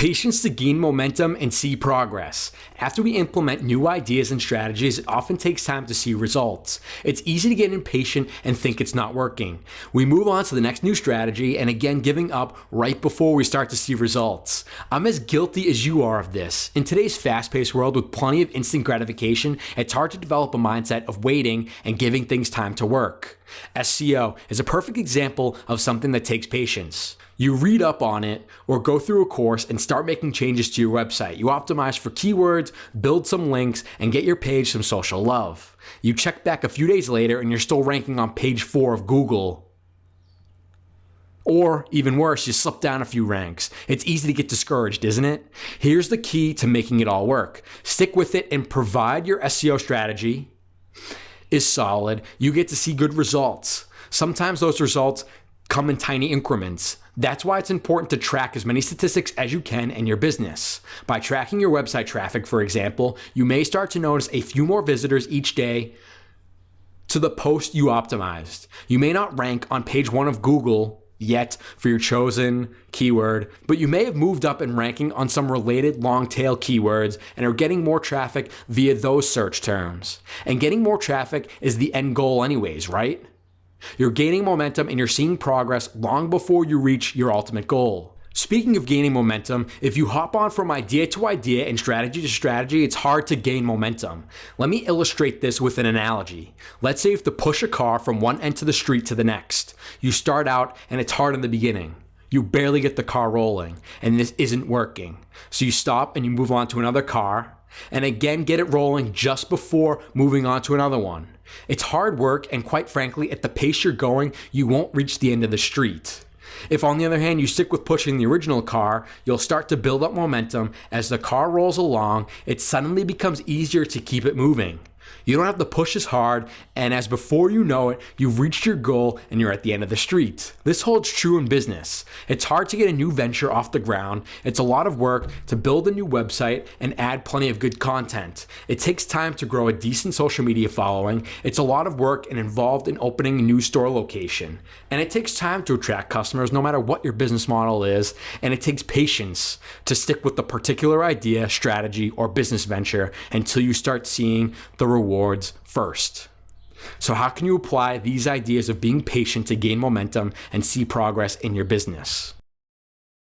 Patience to gain momentum and see progress. After we implement new ideas and strategies, it often takes time to see results. It's easy to get impatient and think it's not working. We move on to the next new strategy and again giving up right before we start to see results. I'm as guilty as you are of this. In today's fast-paced world with plenty of instant gratification, it's hard to develop a mindset of waiting and giving things time to work. SEO is a perfect example of something that takes patience. You read up on it or go through a course and start making changes to your website. You optimize for keywords, build some links, and get your page some social love. You check back a few days later and you're still ranking on page 4 of Google. Or even worse, you slip down a few ranks. It's easy to get discouraged, isn't it? Here's the key to making it all work. Stick with it and provide your SEO strategy is solid. You get to see good results. Sometimes those results come in tiny increments. That's why it's important to track as many statistics as you can in your business. By tracking your website traffic, for example, you may start to notice a few more visitors each day to the post you optimized. You may not rank on page 1 of Google yet for your chosen keyword, but you may have moved up in ranking on some related long tail keywords and are getting more traffic via those search terms. And getting more traffic is the end goal anyways, right? You're gaining momentum and you're seeing progress long before you reach your ultimate goal. Speaking of gaining momentum, if you hop on from idea to idea and strategy to strategy, it's hard to gain momentum. Let me illustrate this with an analogy. Let's say you have to push a car from one end of the street to the next. You start out and it's hard in the beginning. You barely get the car rolling and this isn't working. So you stop and you move on to another car and again get it rolling just before moving on to another one. It's hard work, and quite frankly, at the pace you're going, you won't reach the end of the street. If on the other hand, you stick with pushing the original car, you'll start to build up momentum. As the car rolls along, it suddenly becomes easier to keep it moving. You don't have to push as hard, and as before you know it, you've reached your goal and you're at the end of the street. This holds true in business. It's hard to get a new venture off the ground. It's a lot of work to build a new website and add plenty of good content. It takes time to grow a decent social media following. It's a lot of work and involved in opening a new store location. And it takes time to attract customers no matter what your business model is, and it takes patience to stick with the particular idea, strategy, or business venture until you start seeing the rewards first. So how can you apply these ideas of being patient to gain momentum and see progress in your business?